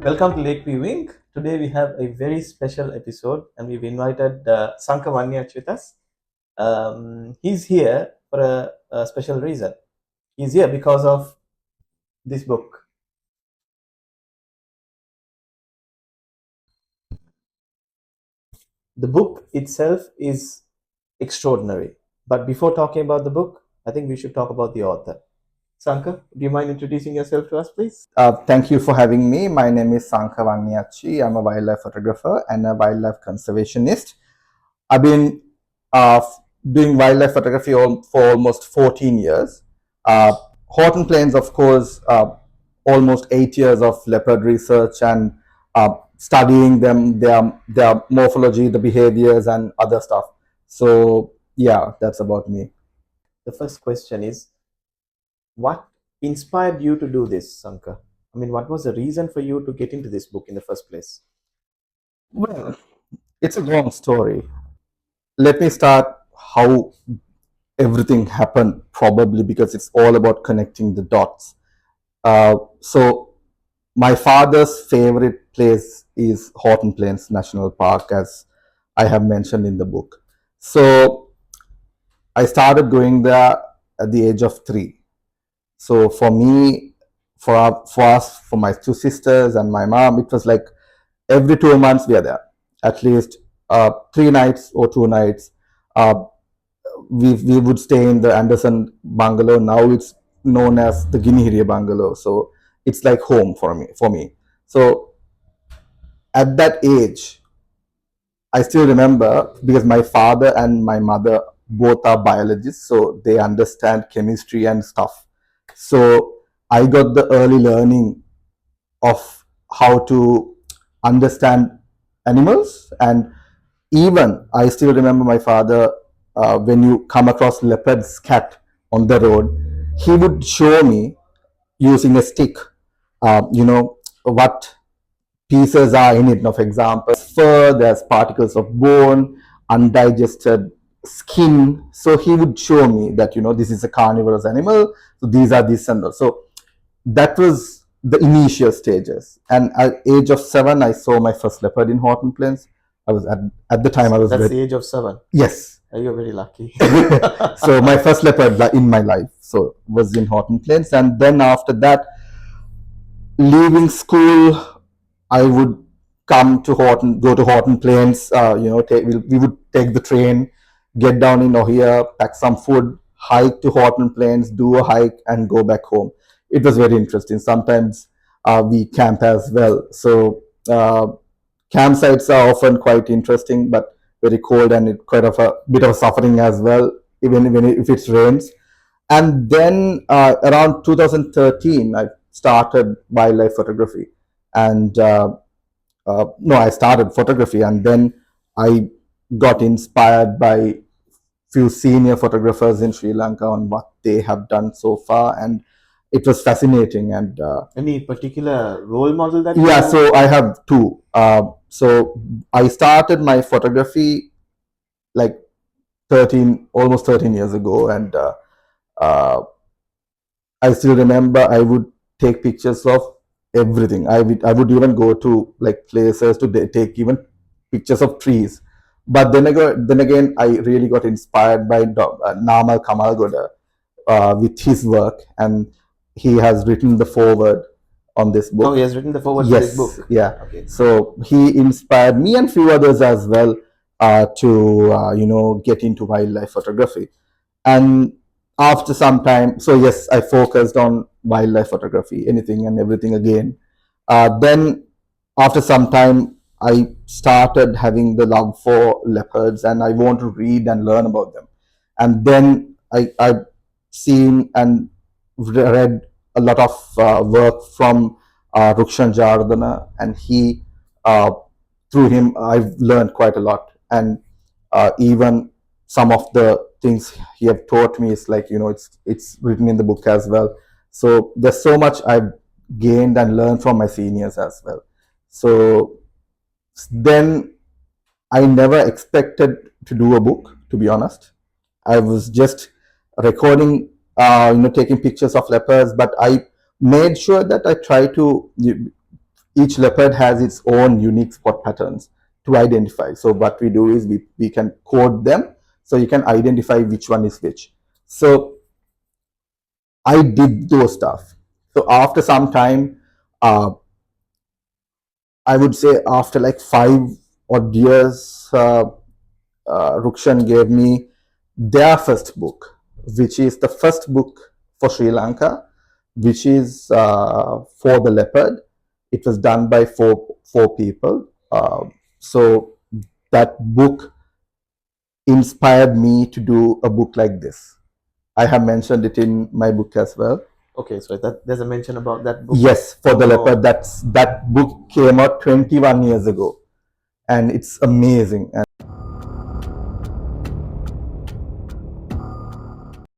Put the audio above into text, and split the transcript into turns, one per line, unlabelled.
Welcome to Lakeviewink. Today we have a very special episode and we've invited Sankha Wanniatchi with us. He's here for a special reason. He's here because of this book. The book itself is extraordinary. But before talking about the book, I think we should talk about the author. Sankha, do you mind introducing yourself to us, please?
Thank you for having me. My name is Sankha Wanniatchi. I'm a wildlife photographer and a wildlife conservationist. I've been doing wildlife photography for almost 14 years. Horton Plains, of course, almost 8 years of leopard research and studying them, their morphology, the behaviors, and other stuff. So, yeah, that's about me.
The first question is, what inspired you to do this, Sankha? I mean, what was the reason for you to get into this book in the first place?
Well, it's a long story. Let me start how everything happened, probably because it's all about connecting the dots. So my father's favorite place is Horton Plains National Park, as I have mentioned in the book. So I started going there at the age of 3. So for me, for us, for my 2 sisters and my mom, it was like every 2 months we are there, at least 3 nights or 2 nights. We would stay in the Anderson bungalow. Now it's known as the Guinea bungalow. So it's like home for me. So at that age, I still remember, because my father and my mother both are biologists, so they understand chemistry and stuff. So I got the early learning of how to understand animals. And even I still remember my father, when you come across leopard scat on the road, he would show me using a stick, what pieces are in it. Now, for example, fur, there's particles of bone, undigested skin. So he would show me that, this is a carnivorous animal, so these are this and that. So that was the initial stages. And at age of 7, I saw my first leopard in Horton Plains. I was at the time I was
That's the age of 7.
Yes.
You're very lucky.
So my first leopard in my life was in Horton Plains. And then after that, leaving school, I would go to Horton Plains. We would take the train, get down in Ohio, pack some food, hike to Horton Plains, do a hike, and go back home. It was very interesting. Sometimes we camp as well. So campsites are often quite interesting, but very cold and quite of a bit of suffering as well, even if it rains. And then around 2013, I started wildlife photography. And I started photography, and then I got inspired by few senior photographers in Sri Lanka on what they have done so far, and it was fascinating. And
any particular role model that?
Yeah, so I have 2. So I started my photography like almost 13 years ago, and I still remember I would take pictures of everything. I would even go to like places to take even pictures of trees. But then again, I really got inspired by Namal Kamalgoda with his work, and he has written the foreword on this book.
Oh, he has written the foreword
Yes,
to this book.
Yeah.
Okay.
So he inspired me and few others as well to get into wildlife photography. And after some time, so yes, I focused on wildlife photography, anything and everything again. Then after some time, I started having the love for leopards, and I want to read and learn about them. And then I've seen and read a lot of work from Rukshan Jardana, and through him, I've learned quite a lot. And even some of the things he have taught me is like, it's written in the book as well. So there's so much I've gained and learned from my seniors as well. So then I never expected to do a book, to be honest. I was just recording, taking pictures of leopards, but I made sure that I try to each leopard has its own unique spot patterns to identify. So what we do is we can code them so you can identify which one is which. So I did those stuff. So after some time, I would say after like 5 odd years, Rukshan gave me their first book, which is the first book for Sri Lanka, which is for the leopard. It was done by four people. So that book inspired me to do a book like this. I have mentioned it in my book as well.
Okay, so there's a mention about that book.
Yes, for the leopard. That book came out 21 years ago, and it's amazing. And